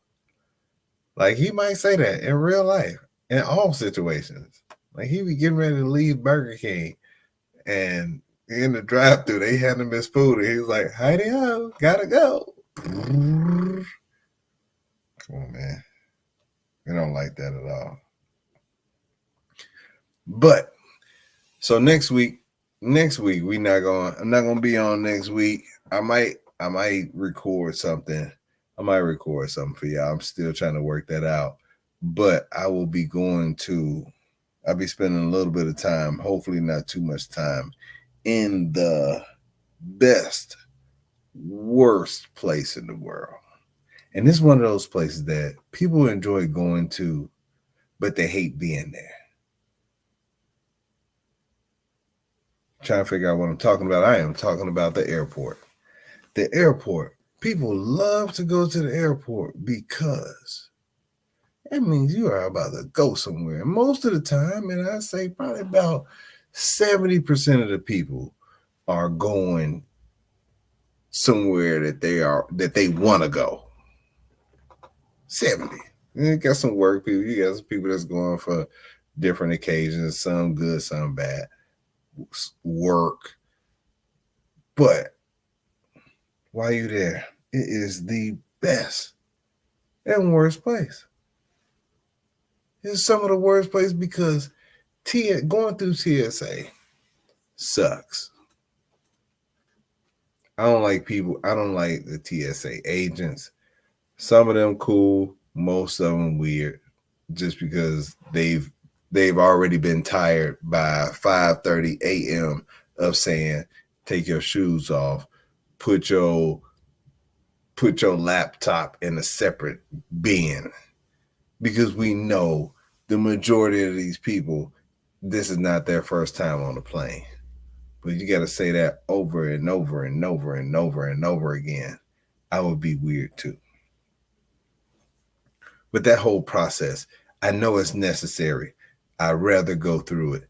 Like, he might say that in real life, in all situations. Like, he be getting ready to leave Burger King, and in the drive-thru, they hand him his food, and he's like, "Heidi ho, gotta go." Come on, man. We don't like that at all. But so next week, I'm not gonna be on next week. I might record something. I might record something for y'all. I'm still trying to work that out. But I'll be spending a little bit of time, hopefully not too much time, in the best, worst place in the world. And this is one of those places that people enjoy going to, but they hate being there. Trying to figure out what I'm talking about. I am talking about the airport. The airport. People love to go to the airport because that means you are about to go somewhere. And most of the time, and I say probably about 70% of the people are going somewhere that they want to go. 70. You got some work people. You got some people that's going for different occasions, some good, some bad. Work. But while you're there, it is the best and worst place. It's some of the worst places because going through TSA sucks. I don't like the TSA agents. Some of them cool, most of them weird, just because they've already been tired by 5:30 a.m. of saying, take your shoes off, put your laptop in a separate bin, because we know the majority of these people, this is not their first time on the plane. But you got to say that over and over and over and over and over again. I would be weird too. But that whole process, I know it's necessary. I'd rather go through it.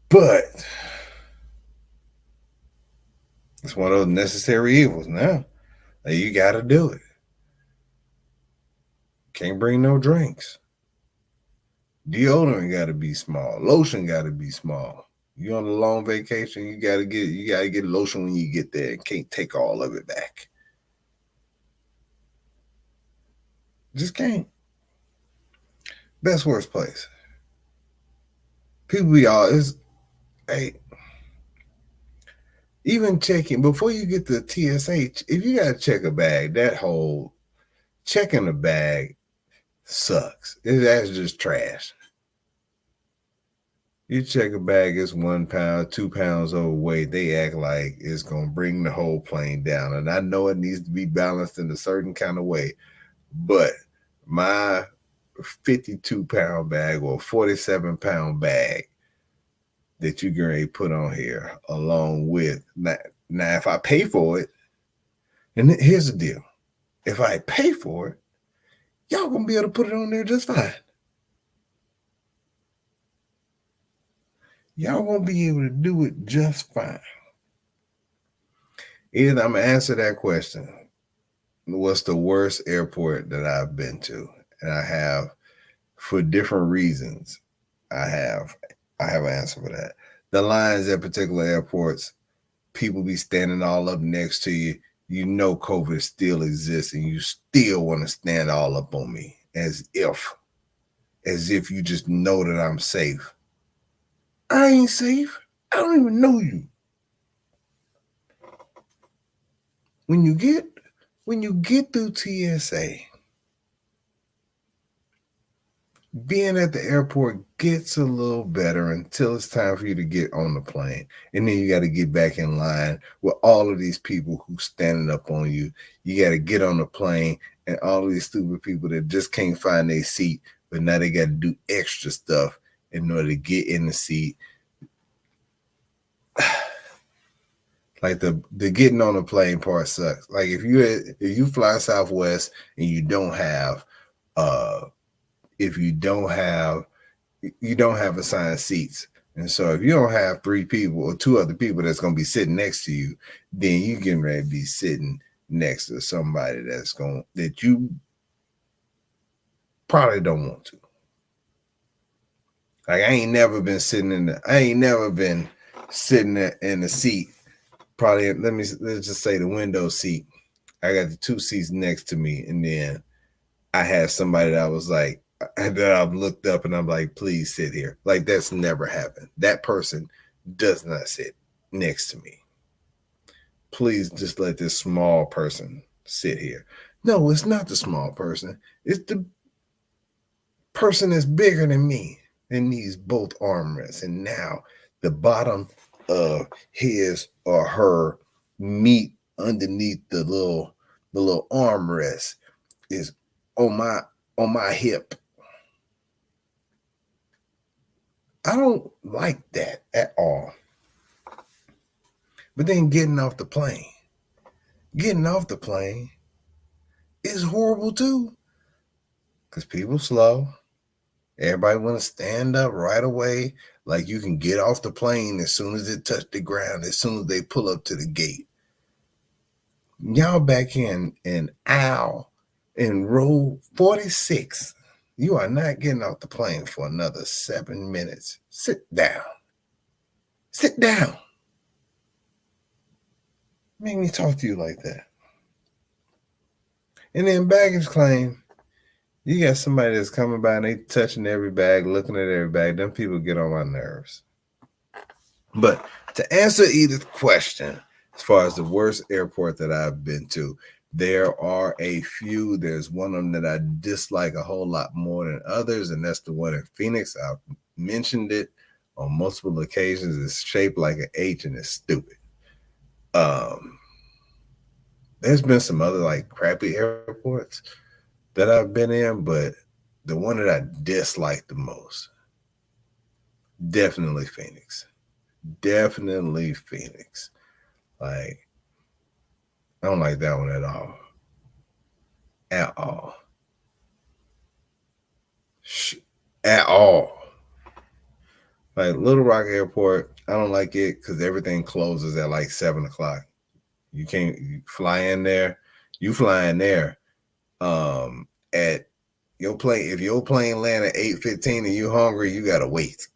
But it's one of those necessary evils now. Like, you got to do it. Can't bring no drinks. Deodorant got to be small. Lotion got to be small. You on a long vacation, you gotta get lotion when you get there. And can't take all of it back. Just can't. Best worst place. People be all hey. Even checking before you get to TSH, if you gotta check a bag, that whole checking a bag sucks. That's just trash. You check a bag, it's 1 pound, 2 pounds overweight. They act like it's going to bring the whole plane down. And I know it needs to be balanced in a certain kind of way. But my 52-pound bag or 47-pound bag that you're going to put on here, along with, now if I pay for it, and here's the deal. If I pay for it, y'all going to be able to put it on there just fine. Y'all won't be able to do it just fine. Either I'm going to answer that question. What's the worst airport that I've been to? And I have, for different reasons, I have an answer for that. The lines at particular airports, people be standing all up next to you. You know COVID still exists, and you still want to stand all up on me as if you just know that I'm safe. I ain't safe. I don't even know you. When you get through TSA, being at the airport gets a little better until it's time for you to get on the plane. And then you got to get back in line with all of these people who standing up on you. You got to get on the plane, and all of these stupid people that just can't find their seat, but now they got to do extra stuff in order to get in the seat. Like the getting on the plane part sucks. Like if you fly Southwest and you don't have assigned seats. And so if you don't have 3 people or 2 other people that's going to be sitting next to you, then you getting ready to be sitting next to somebody that you probably don't want to. Like I ain't never been sitting in the seat. Probably let's just say the window seat. I got the 2 seats next to me, and then I had somebody that was like, that I've looked up and I'm like, please sit here. Like that's never happened. That person does not sit next to me. Please just let this small person sit here. No, it's not the small person. It's the person that's bigger than me and needs both armrests. And now the bottom of his or her meat underneath the little armrest is on my hip. I don't like that at all. But then getting off the plane is horrible too. Because people slow. Everybody want to stand up right away. Like you can get off the plane as soon as it touched the ground, as soon as they pull up to the gate. Y'all back in aisle in row 46. You are not getting off the plane for another 7 minutes. Sit down. Sit down. Make me talk to you like that. And then baggage claim, you got somebody that's coming by and they touching every bag, looking at every bag. Them people get on my nerves. But to answer Edith's question, as far as the worst airport that I've been to, there are a few. There's one of them that I dislike a whole lot more than others, and that's the one in Phoenix. I've mentioned it on multiple occasions. It's shaped like an H and it's stupid. There's been some other like crappy airports that I've been in, but the one that I dislike the most, definitely Phoenix. Definitely Phoenix. Like, I don't like that one at all. At all. At all. Like Little Rock Airport, I don't like it because everything closes at like 7 o'clock. You can't fly in there. You fly in there at your plane. If your plane land at 8:15 and you hungry, you gotta wait.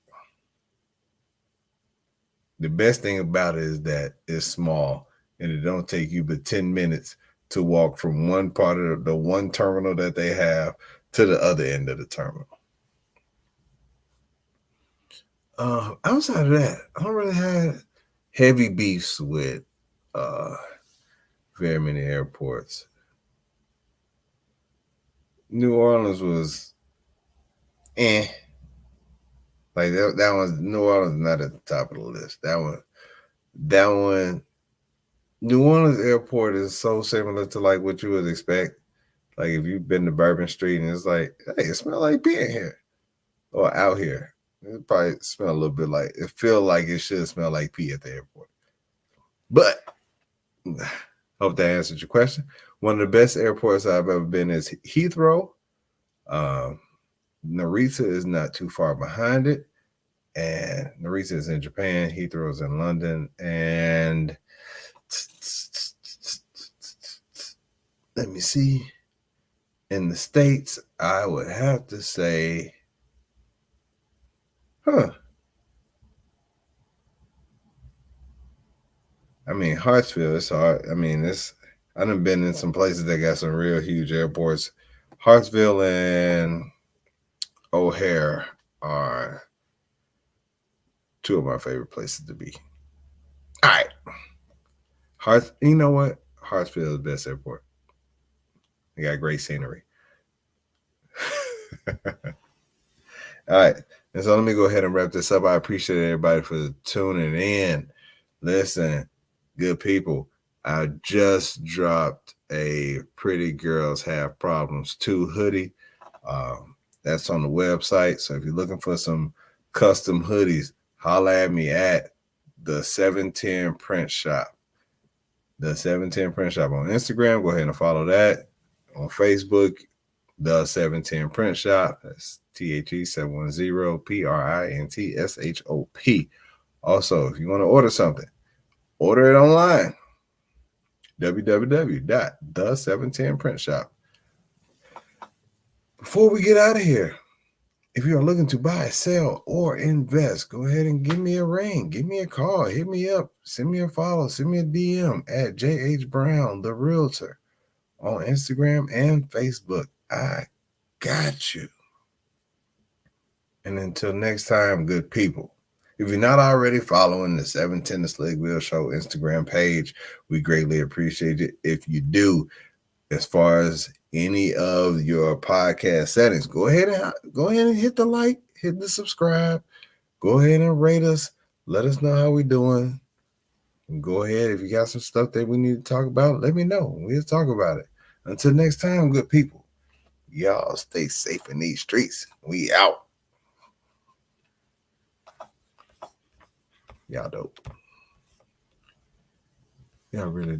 The best thing about it is that it's small and it don't take you but 10 minutes to walk from one part of the one terminal that they have to the other end of the terminal. Outside of that, I don't really have heavy beefs with very many airports. New Orleans was like that one's New Orleans not at the top of the list. That one New Orleans airport is so similar to like what you would expect. Like if you've been to Bourbon Street and it's like, hey, it smells like being here or out here. It probably smell a little bit like, it feel like it should smell like pee at the airport. But hope that answered your question. One of the best airports I've ever been is Heathrow. Narita is not too far behind it. And Narita is in Japan. Heathrow is in London. And let me see. In the States, I would have to say, I mean, Hartsville, it's hard. I mean, I done been in some places that got some real huge airports. Hartsville and O'Hare are two of my favorite places to be. All right. You know what? Hartsville is the best airport. They got great scenery. All right. And so let me go ahead and wrap this up. I appreciate everybody for tuning in. Listen, good people, I just dropped a Pretty Girls Have Problems 2 hoodie. That's on the website. So if you're looking for some custom hoodies, holla at me at the 710 Print Shop. The 710 Print Shop on Instagram. Go ahead and follow that. On Facebook, the 710 Print Shop. That's THE710 PRINTSHOP. Also, if you want to order something, order it online. www.the710printshop. Before we get out of here, if you are looking to buy, sell, or invest, go ahead and give me a ring. Give me a call. Hit me up. Send me a follow. Send me a DM at JH Brown, the Realtor, on Instagram and Facebook. I got you. And until next time, good people, if you're not already following the 710 The Slickville Show Instagram page, we greatly appreciate it. If you do, as far as any of your podcast settings, go ahead and hit the like, hit the subscribe, go ahead and rate us. Let us know how we're doing. And go ahead. If you got some stuff that we need to talk about, let me know. We'll talk about it. Until next time, good people, y'all stay safe in these streets. We out. Y'all dope. Y'all really